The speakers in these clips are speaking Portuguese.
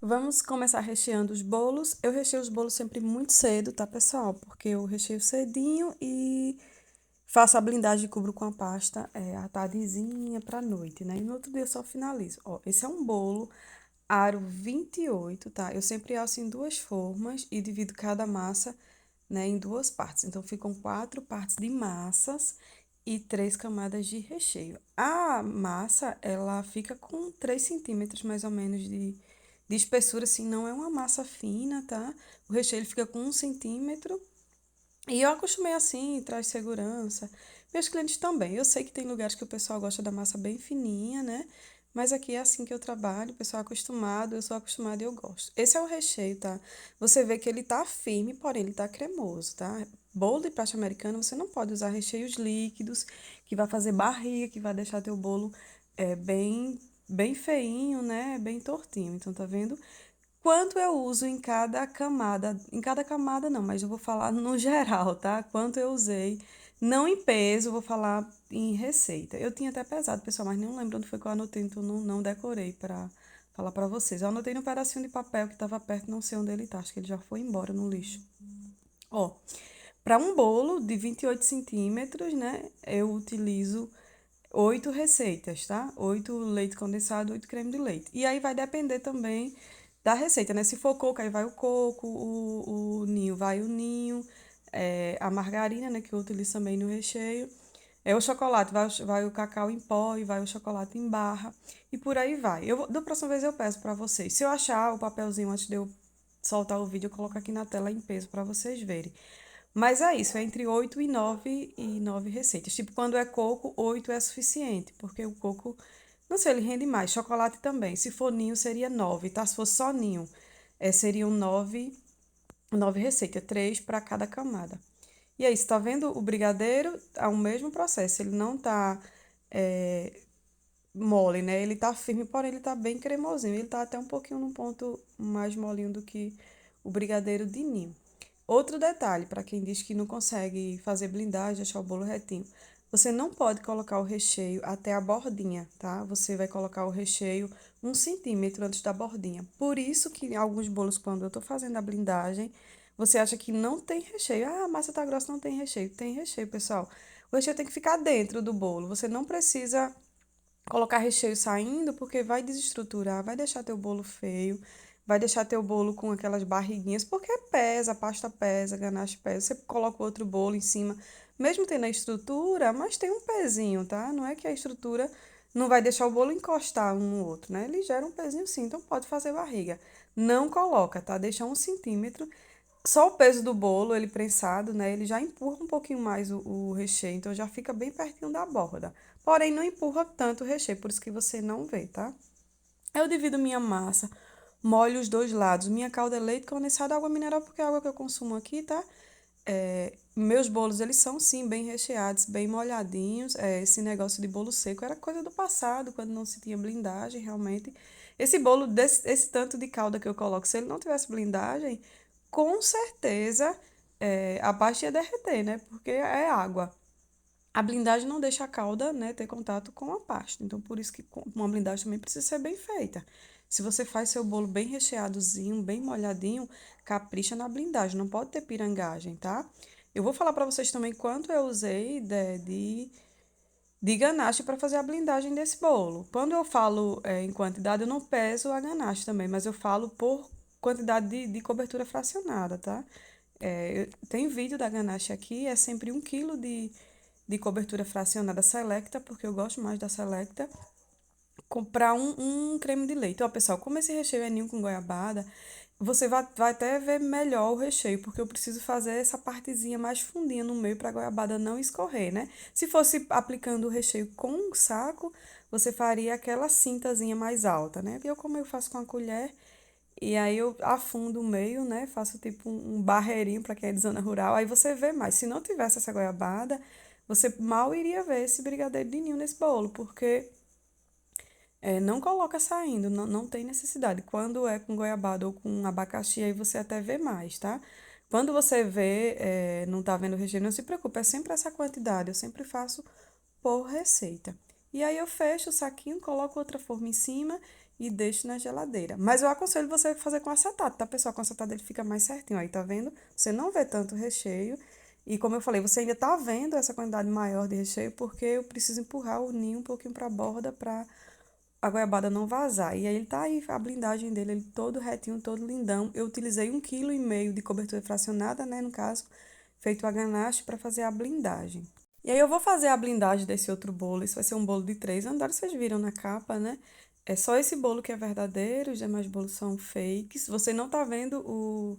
Vamos começar recheando os bolos. Eu recheio os bolos sempre muito cedo, tá, pessoal? Porque eu recheio cedinho e faço a blindagem e cubro com a pasta à tardezinha pra noite, né? E no outro dia eu só finalizo. Ó, esse é um bolo aro 28, tá? Eu sempre asso em duas formas e divido cada massa, né, em duas partes. Então, ficam 4 partes de massas e 3 camadas de recheio. A massa, ela fica com 3 centímetros, mais ou menos, de espessura, assim, não é uma massa fina, tá? O recheio, ele fica com 1 centímetro. E eu acostumei assim, traz segurança. Meus clientes também. Eu sei que tem lugares que o pessoal gosta da massa bem fininha, né? Mas aqui é assim que eu trabalho, o pessoal é acostumado, eu sou acostumada e eu gosto. Esse é o recheio, tá? Você vê que ele tá firme, porém ele tá cremoso, tá? Bolo de prato americano, você não pode usar recheios líquidos, que vai fazer barriga, que vai deixar teu bolo bem feinho, né? Bem tortinho. Então, tá vendo? Quanto eu uso em cada camada não, mas eu vou falar no geral, tá? Quanto eu usei, não em peso, vou falar em receita. Eu tinha até pesado, pessoal, mas não lembro onde foi que eu anotei, então não decorei pra falar pra vocês. Eu anotei num pedacinho de papel que tava perto, não sei onde ele tá, acho que ele já foi embora no lixo. Ó, pra um bolo de 28 centímetros, né, eu utilizo 8 receitas, tá? 8 leite condensado, 8 creme de leite. E aí vai depender também da receita, né? Se for coco, aí vai o coco, o ninho vai o ninho, a margarina, né? Que eu utilizo também no recheio. É o chocolate, vai o cacau em pó e vai o chocolate em barra. E por aí vai. Da próxima vez eu peço pra vocês. Se eu achar o papelzinho antes de eu soltar o vídeo, eu coloco aqui na tela em peso pra vocês verem. Mas é isso, é entre 8 e nove receitas. Tipo, quando é coco, 8 é suficiente, porque o coco, não sei, ele rende mais. Chocolate também. Se for ninho, seria 9, tá? Se fosse só ninho, seriam 9 receitas, 3 para cada camada. E aí, você tá vendo o brigadeiro? É o mesmo processo, ele não tá é, mole, né? Ele tá firme, porém ele tá bem cremosinho. Ele tá até um pouquinho num ponto mais molinho do que o brigadeiro de ninho. Outro detalhe, para quem diz que não consegue fazer blindagem, deixar o bolo retinho. Você não pode colocar o recheio até a bordinha, tá? Você vai colocar o recheio 1 centímetro antes da bordinha. Por isso que em alguns bolos, quando eu tô fazendo a blindagem, você acha que não tem recheio. Ah, a massa tá grossa, não tem recheio. Tem recheio, pessoal. O recheio tem que ficar dentro do bolo. Você não precisa colocar recheio saindo, porque vai desestruturar, vai deixar teu bolo feio, vai deixar teu bolo com aquelas barriguinhas, porque pesa, a pasta pesa, a ganache pesa. Você coloca outro bolo em cima, mesmo tendo a estrutura, mas tem um pezinho, tá? Não é que a estrutura não vai deixar o bolo encostar um no outro, né? Ele gera um pezinho sim, então pode fazer barriga. Não coloca, tá? Deixa 1 centímetro. Só o peso do bolo, ele prensado, né? Ele já empurra um pouquinho mais o recheio, então já fica bem pertinho da borda. Porém, não empurra tanto o recheio, por isso que você não vê, tá? Eu divido minha massa, molho os dois lados. Minha calda é leite condensado, água mineral, porque é a água que eu consumo aqui, tá? Meus bolos, eles são, sim, bem recheados, bem molhadinhos. Esse negócio de bolo seco era coisa do passado, quando não se tinha blindagem, realmente. Esse bolo, esse tanto de calda que eu coloco, se ele não tivesse blindagem, com certeza a pasta ia derreter, né? Porque é água. A blindagem não deixa a calda, né, ter contato com a pasta. Então, por isso que uma blindagem também precisa ser bem feita. Se você faz seu bolo bem recheadozinho, bem molhadinho, capricha na blindagem. Não pode ter pirangagem, tá? Eu vou falar para vocês também quanto eu usei de ganache para fazer a blindagem desse bolo. Quando eu falo em quantidade, eu não peso a ganache também, mas eu falo por quantidade de cobertura fracionada, tá? Tem vídeo da ganache aqui, é sempre 1 quilo de cobertura fracionada Selecta, porque eu gosto mais da Selecta. Comprar um creme de leite. Ó, pessoal, como esse recheio é ninho com goiabada, você vai até ver melhor o recheio, porque eu preciso fazer essa partezinha mais fundinha no meio para a goiabada não escorrer, né? Se fosse aplicando o recheio com um saco, você faria aquela cintazinha mais alta, né? Eu, como eu faço com a colher, e aí eu afundo o meio, né? Faço tipo um barreirinho para quem é de zona rural. Aí você vê mais. Se não tivesse essa goiabada, você mal iria ver esse brigadeiro de ninho nesse bolo, porque não coloca saindo, não tem necessidade. Quando é com goiabada ou com abacaxi, aí você até vê mais, tá? Quando você vê, não tá vendo o recheio, não se preocupe, é sempre essa quantidade. Eu sempre faço por receita. E aí eu fecho o saquinho, coloco outra forma em cima e deixo na geladeira. Mas eu aconselho você fazer com acetato, tá, pessoal? Com acetato ele fica mais certinho, aí, tá vendo? Você não vê tanto recheio. E como eu falei, você ainda tá vendo essa quantidade maior de recheio porque eu preciso empurrar o ninho um pouquinho pra borda pra a goiabada não vazar. E aí ele tá aí, a blindagem dele, ele todo retinho, todo lindão. Eu utilizei 1,5 kg de cobertura fracionada, né, no caso, feito a ganache para fazer a blindagem. E aí eu vou fazer a blindagem desse outro bolo. Isso vai ser um bolo de 3 andares, vocês viram na capa, né? É só esse bolo que é verdadeiro, os demais bolos são fakes. Você não tá vendo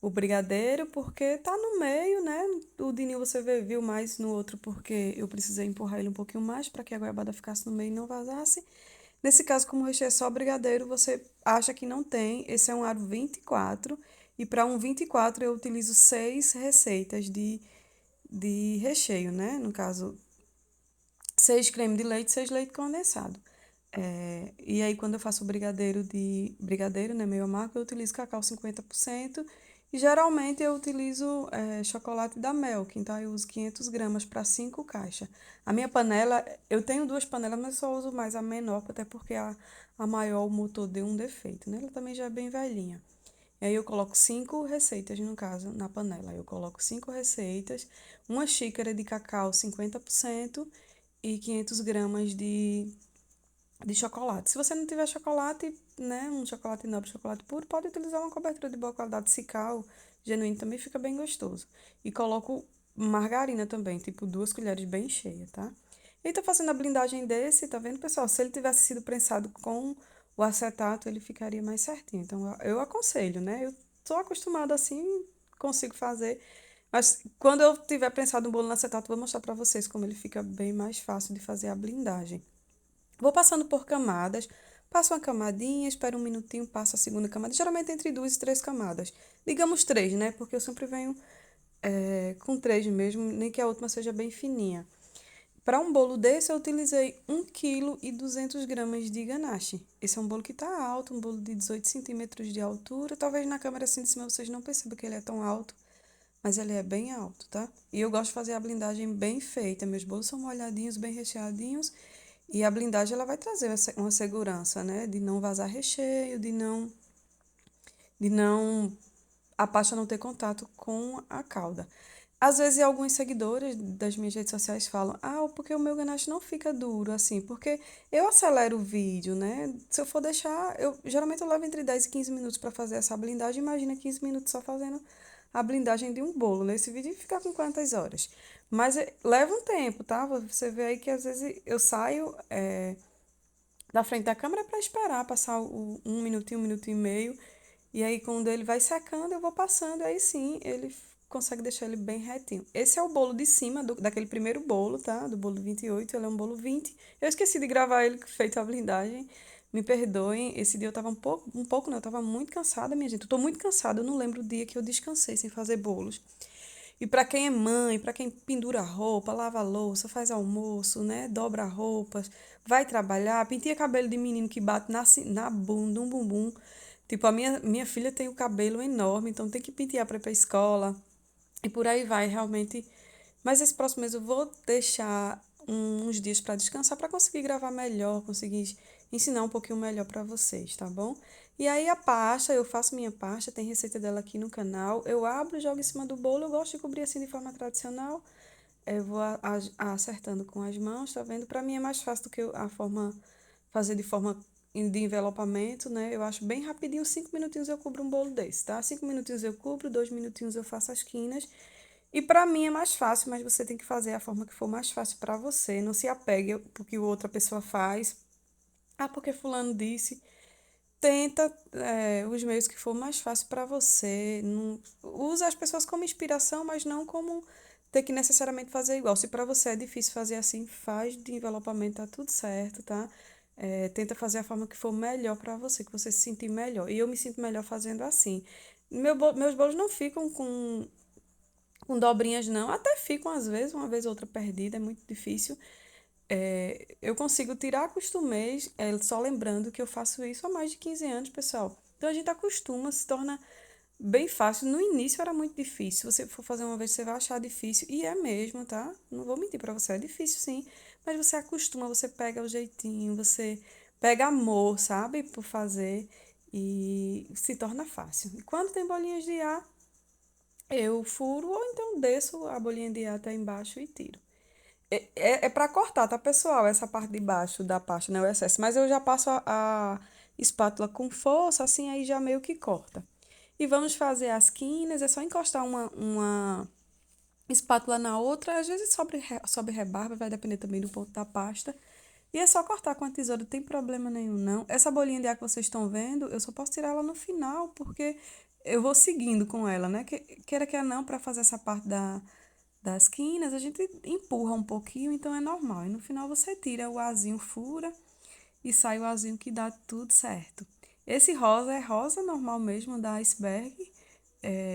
o brigadeiro porque tá no meio, né? O Dininho você viu mais no outro porque eu precisei empurrar ele um pouquinho mais para que a goiabada ficasse no meio e não vazasse. Nesse caso, como o recheio é só brigadeiro, você acha que não tem. Esse é um aro 24. E para um 24 eu utilizo 6 receitas de recheio, né? No caso, 6 creme de leite, 6 leite condensado. E aí, quando eu faço o brigadeiro, né, meio amargo, eu utilizo cacau 50%. E geralmente eu utilizo chocolate da Melk, então eu uso 500 gramas para 5 caixas. A minha panela, eu tenho 2 panelas, mas eu só uso mais a menor, até porque a maior, o motor deu um defeito, né? Ela também já é bem velhinha. E aí eu coloco 5 receitas, no caso, na panela. Eu coloco 5 receitas, uma xícara de cacau 50% e 500 gramas de chocolate. Se você não tiver chocolate, né, um chocolate nobre, chocolate puro, pode utilizar uma cobertura de boa qualidade, Cical, genuíno, também fica bem gostoso. E coloco margarina também, tipo 2 colheres bem cheias, tá? E tô fazendo a blindagem desse, tá vendo, pessoal? Se ele tivesse sido prensado com o acetato, ele ficaria mais certinho. Então, eu aconselho, né? Eu tô acostumada assim, consigo fazer. Mas quando eu tiver prensado um bolo no acetato, eu vou mostrar pra vocês como ele fica bem mais fácil de fazer a blindagem. Vou passando por camadas, passo uma camadinha, espero um minutinho, passo a segunda camada, geralmente entre 2 e 3 camadas. Digamos 3, né? Porque eu sempre venho com 3 mesmo, nem que a última seja bem fininha. Para um bolo desse, eu utilizei 1,2 kg de ganache. Esse é um bolo que tá alto, um bolo de 18 centímetros de altura. Talvez na câmera assim de cima vocês não percebam que ele é tão alto, mas ele é bem alto, tá? E eu gosto de fazer a blindagem bem feita. Meus bolos são molhadinhos, bem recheadinhos. E a blindagem ela vai trazer uma segurança, né? De não vazar recheio, de não a pasta não ter contato com a calda. Às vezes, alguns seguidores das minhas redes sociais falam: Ah, porque o meu ganache não fica duro, assim, porque eu acelero o vídeo, né? Se eu for deixar, geralmente eu levo entre 10 e 15 minutos para fazer essa blindagem. Imagina 15 minutos só fazendo a blindagem de um bolo. Nesse vídeo fica com quantas horas? Mas leva um tempo, tá? Você vê aí que às vezes eu saio da frente da câmera para esperar passar um minutinho, 1 minuto e meio. E aí, quando ele vai secando, eu vou passando, aí sim ele consegue deixar ele bem retinho. Esse é o bolo de cima daquele primeiro bolo, tá? Do bolo 28, ele é um bolo 20. Eu esqueci de gravar ele feito a blindagem. Me perdoem, esse dia eu tava um pouco não, eu tava muito cansada, minha gente. Eu tô muito cansada, eu não lembro o dia que eu descansei sem fazer bolos. E para quem é mãe, para quem pendura roupa, lava louça, faz almoço, né? Dobra roupas, vai trabalhar, penteia cabelo de menino que bate na bunda, um bumbum. Tipo, a minha filha tem o cabelo enorme, então tem que pentear para ir pra escola. E por aí vai, realmente. Mas esse próximo mês eu vou deixar uns dias para descansar para conseguir gravar melhor, conseguir ensinar um pouquinho melhor para vocês, tá bom? E aí a pasta, eu faço minha pasta, tem receita dela aqui no canal. Eu abro, jogo em cima do bolo, eu gosto de cobrir assim de forma tradicional. Eu vou acertando com as mãos, tá vendo? Para mim é mais fácil do que a forma fazer de forma de envelopamento, né? Eu acho bem rapidinho, 5 minutinhos eu cubro um bolo desse, tá? 5 minutinhos eu cubro, 2 minutinhos eu faço as quinas. E para mim é mais fácil, mas você tem que fazer a forma que for mais fácil para você. Não se apegue porque outra pessoa faz. Ah, porque fulano disse. Tenta os meios que for mais fácil para você. Não, usa as pessoas como inspiração, mas não como ter que necessariamente fazer igual. Se para você é difícil fazer assim, faz de envelopamento, tá tudo certo, tá? Tenta fazer a forma que for melhor para você, que você se sentir melhor. E eu me sinto melhor fazendo assim. Meus bolos não ficam com dobrinhas, não. Até ficam às vezes, uma vez ou outra perdida, é muito difícil. Eu consigo tirar costumez, só lembrando que eu faço isso há mais de 15 anos, pessoal. Então a gente acostuma, se torna bem fácil. No início era muito difícil. Se você for fazer uma vez, você vai achar difícil. E é mesmo, tá? Não vou mentir pra você, é difícil sim. Mas você acostuma, você pega o jeitinho, você pega amor, sabe, por fazer e se torna fácil. E quando tem bolinhas de ar, eu furo ou então desço a bolinha de ar até embaixo e tiro. É para cortar, tá, pessoal? Essa parte de baixo da pasta, né? O excesso. Mas eu já passo a espátula com força, assim, aí já meio que corta. E vamos fazer as quinas. É só encostar uma espátula na outra. Às vezes sobe rebarba, vai depender também do ponto da pasta. E é só cortar com a tesoura, não tem problema nenhum, não. Essa bolinha de ar que vocês estão vendo, eu só posso tirar ela no final, porque eu vou seguindo com ela, né? Queira que não, para fazer essa parte das quinas, a gente empurra um pouquinho, então é normal. E no final você tira o azinho, fura e sai o azinho que dá tudo certo. Esse rosa é rosa normal mesmo, da Iceberg.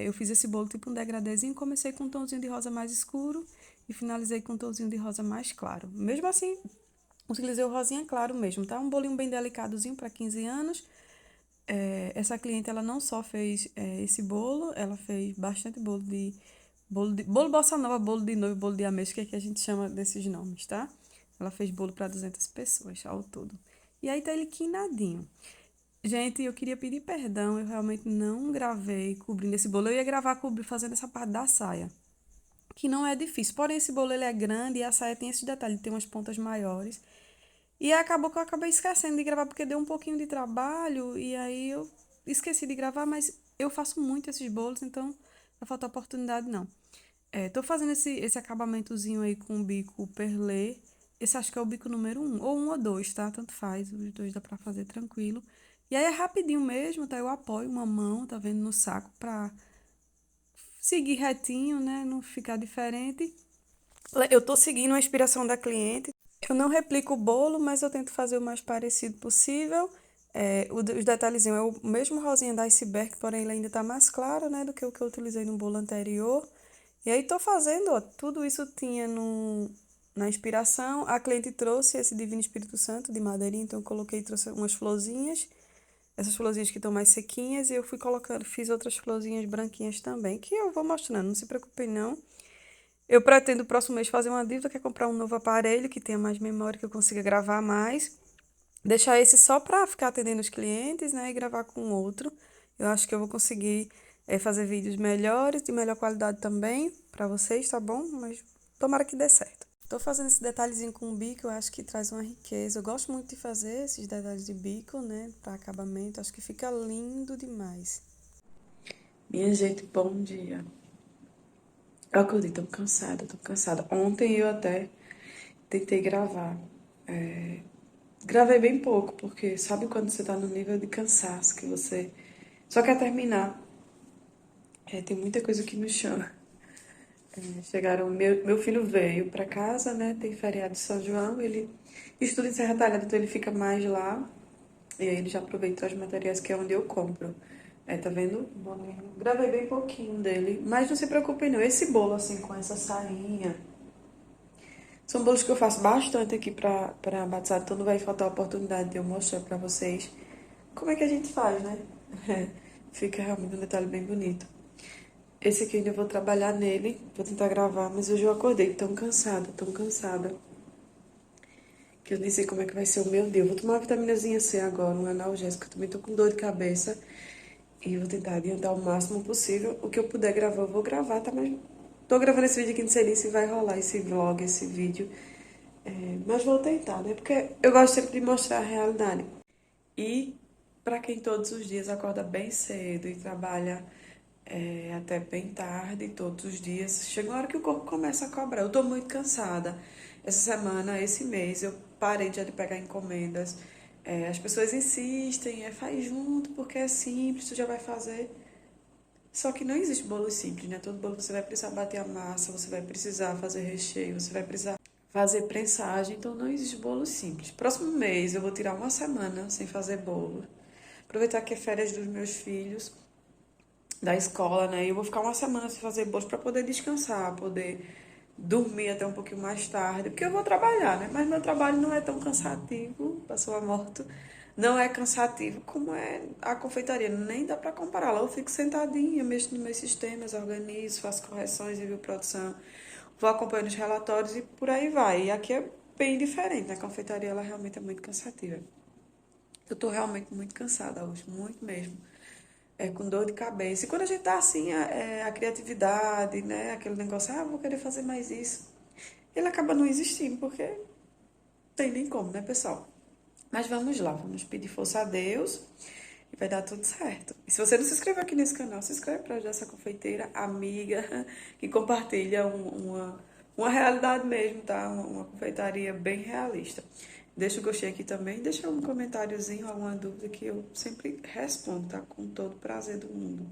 Eu fiz esse bolo tipo um degradêzinho, comecei com um tomzinho de rosa mais escuro e finalizei com um tomzinho de rosa mais claro. Mesmo assim, utilizei o rosinha claro mesmo, tá? Um bolinho bem delicadozinho para 15 anos. Essa cliente, ela não só fez esse bolo, ela fez bastante bolo bossa nova, bolo de noivo, bolo de ameixa, que aqui a gente chama desses nomes, tá? Ela fez bolo para 200 pessoas ao todo. E aí tá ele quinadinho. Gente, eu queria pedir perdão, eu realmente não gravei cobrindo esse bolo. Eu ia gravar fazendo essa parte da saia, que não é difícil. Porém, esse bolo ele é grande e a saia tem esse detalhe, tem umas pontas maiores. E acabou que eu acabei esquecendo de gravar porque deu um pouquinho de trabalho e aí eu esqueci de gravar, mas eu faço muito esses bolos, então não falta oportunidade não. Tô fazendo esse acabamentozinho aí com o bico perlê. Esse acho que é o bico número um, ou um ou dois, tá? Tanto faz, os dois dá pra fazer tranquilo. E aí é rapidinho mesmo, tá? Eu apoio uma mão, tá vendo, no saco pra seguir retinho, né? Não ficar diferente. Eu tô seguindo a inspiração da cliente. Eu não replico o bolo, mas eu tento fazer o mais parecido possível. Os detalhezinhos é o mesmo rosinha da Iceberg, porém ele ainda tá mais claro, né, do que o que eu utilizei no bolo anterior. E aí tô fazendo, ó, tudo isso tinha na inspiração. A cliente trouxe esse Divino Espírito Santo de madeirinha, então eu coloquei, trouxe umas florzinhas. Essas florzinhas que estão mais sequinhas e eu fui colocando, fiz outras florzinhas branquinhas também, que eu vou mostrando, não se preocupem não. Eu pretendo, próximo mês, fazer uma dívida, que é comprar um novo aparelho, que tenha mais memória, que eu consiga gravar mais. Deixar esse só para ficar atendendo os clientes, né? E gravar com outro. Eu acho que eu vou conseguir fazer vídeos melhores, de melhor qualidade também, para vocês, tá bom? Mas tomara que dê certo. Tô fazendo esse detalhezinho com o bico, eu acho que traz uma riqueza. Eu gosto muito de fazer esses detalhes de bico, né? Para acabamento, acho que fica lindo demais. Minha gente, bom dia. Eu acordei tão cansada, tão cansada. Ontem eu até tentei gravar. Gravei bem pouco, porque sabe quando você tá no nível de cansaço que você só quer terminar? Tem muita coisa que me chama. Meu filho veio pra casa, né? Tem feriado de São João, ele estuda em Serra Talhada, então ele fica mais lá. E aí ele já aproveitou os materiais que é onde eu compro. Tá vendo? Bolinho. Gravei bem pouquinho dele, mas não se preocupem não. Esse bolo assim com essa sainha. São bolos que eu faço bastante aqui pra batizado, então não vai faltar a oportunidade de eu mostrar pra vocês como é que a gente faz, né? Fica realmente um detalhe bem bonito. Esse aqui eu ainda vou trabalhar nele, vou tentar gravar, mas hoje eu acordei tão cansada, que eu nem sei como é que vai ser o meu dia. Eu vou tomar uma vitaminazinha C agora, um analgésico, eu também tô com dor de cabeça. E vou tentar adiantar o máximo possível. O que eu puder gravar, eu vou gravar, tá? Mas tô gravando esse vídeo aqui, não sei nem se vai rolar esse vlog, esse vídeo. Mas vou tentar, né? Porque eu gosto sempre de mostrar a realidade. E para quem todos os dias acorda bem cedo e trabalha até bem tarde, todos os dias, chega uma hora que o corpo começa a cobrar. Eu tô muito cansada. Essa semana, esse mês, eu parei já de pegar encomendas. As pessoas insistem, faz junto, porque é simples, tu já vai fazer. Só que não existe bolo simples, né? Todo bolo você vai precisar bater a massa, você vai precisar fazer recheio, você vai precisar fazer prensagem, então não existe bolo simples. Próximo mês eu vou tirar uma semana sem fazer bolo. Aproveitar que é férias dos meus filhos, da escola, né? E eu vou ficar uma semana sem fazer bolos para poder descansar, poder dormir até um pouquinho mais tarde, porque eu vou trabalhar, né? Mas meu trabalho não é tão cansativo, passou a morto, não é cansativo como é a confeitaria, nem dá para comparar. Lá eu fico sentadinha, mexo nos meus sistemas, organizo, faço correções, envio produção, vou acompanhando os relatórios e por aí vai. E aqui é bem diferente, né? A confeitaria ela realmente é muito cansativa. Eu tô realmente muito cansada hoje, muito mesmo. Com dor de cabeça. E quando a gente tá assim, a criatividade, né? Aquele negócio, vou querer fazer mais isso. Ele acaba não existindo, porque não tem nem como, né, pessoal? Mas vamos lá, vamos pedir força a Deus e vai dar tudo certo. E se você não se inscreveu aqui nesse canal, se inscreve para ajudar essa confeiteira amiga que compartilha uma realidade mesmo, tá? Uma confeitaria bem realista. Deixa o gostei aqui também, deixa um comentáriozinho, alguma dúvida que eu sempre respondo, tá? Com todo o prazer do mundo.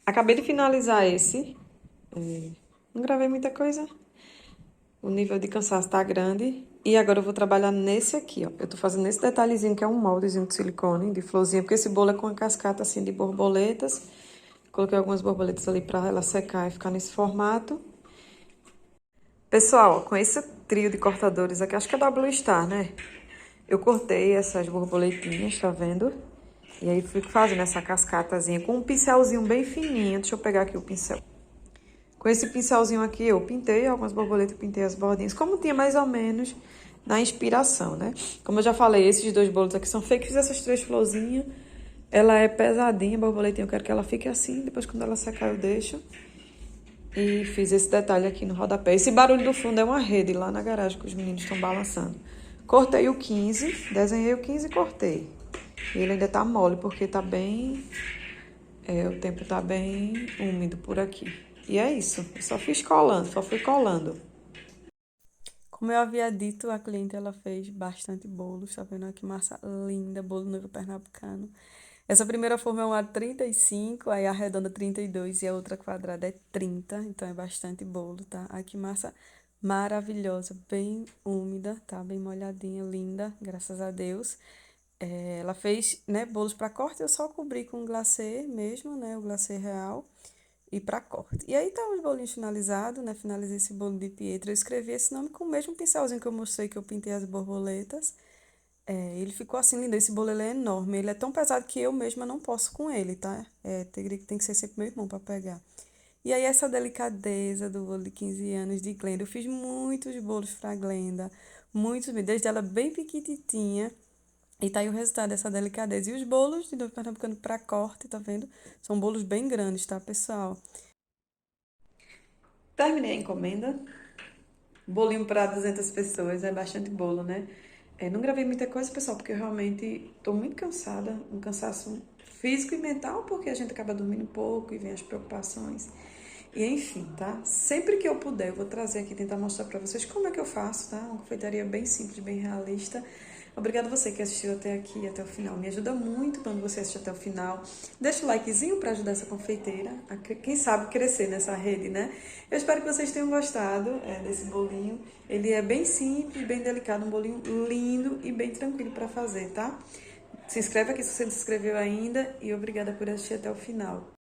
Acabei de finalizar esse. Não gravei muita coisa. O nível de cansaço tá grande. E agora eu vou trabalhar nesse aqui, ó. Eu tô fazendo esse detalhezinho que é um moldezinho de silicone, de florzinha, porque esse bolo é com uma cascata assim de borboletas. Coloquei algumas borboletas ali pra ela secar e ficar nesse formato. Pessoal, ó, com esse trio de cortadores aqui, acho que é da Blue Star, né? Eu cortei essas borboletinhas, tá vendo? E aí fui fazendo essa cascatazinha com um pincelzinho bem fininho. Deixa eu pegar aqui o pincel. Com esse pincelzinho aqui, eu pintei algumas borboletas, pintei as bordinhas, como tinha mais ou menos na inspiração, né? Como eu já falei, esses dois bolos aqui são feitos, fiz essas 3 florzinhas. Ela é pesadinha, a borboletinha, eu quero que ela fique assim, depois quando ela secar eu deixo. E fiz esse detalhe aqui no rodapé. Esse barulho do fundo é uma rede lá na garagem que os meninos estão balançando. Cortei o 15, desenhei o 15 e cortei. E ele ainda tá mole, porque tá bem... o tempo tá bem úmido por aqui. E é isso, eu só fiz colando, só fui colando. Como eu havia dito, a cliente ela fez bastante bolos, tá vendo? Que massa linda, bolo noivo pernambucano. Essa primeira forma é uma 35, aí a redonda 32 e a outra quadrada é 30, então é bastante bolo, tá? Ai, que massa maravilhosa, bem úmida, tá? Bem molhadinha, linda, graças a Deus. Ela fez, né, bolos para corte, eu só cobri com glacê mesmo, né, o glacê real e para corte. E aí tá os bolinhos finalizados, né? Finalizei esse bolo de Pietro. Eu escrevi esse nome com o mesmo pincelzinho que eu mostrei que eu pintei as borboletas. Ele ficou assim lindo. Esse bolo ele é enorme. Ele é tão pesado que eu mesma não posso com ele, tá? Tem que ser sempre meu irmão para pegar. E aí essa delicadeza do bolo de 15 anos de Glenda. Eu fiz muitos bolos pra Glenda. Muitos, desde ela bem pequititinha. E tá aí o resultado dessa delicadeza. E os bolos de novo pernambucano pra corte, tá vendo? São bolos bem grandes, tá, pessoal? Terminei a encomenda. Bolinho para 200 pessoas, é bastante bolo, né? Não gravei muita coisa, pessoal, porque eu realmente tô muito cansada. Um cansaço físico e mental, porque a gente acaba dormindo pouco e vem as preocupações. E enfim, tá? Sempre que eu puder, eu vou trazer aqui, tentar mostrar pra vocês como é que eu faço, tá? Uma confeitaria bem simples, bem realista. Obrigada você que assistiu até aqui, até o final. Me ajuda muito quando você assiste até o final. Deixa o likezinho para ajudar essa confeiteira a, quem sabe, crescer nessa rede, né? Eu espero que vocês tenham gostado desse bolinho. Ele é bem simples, bem delicado, um bolinho lindo e bem tranquilo para fazer, tá? Se inscreve aqui se você não se inscreveu ainda e obrigada por assistir até o final.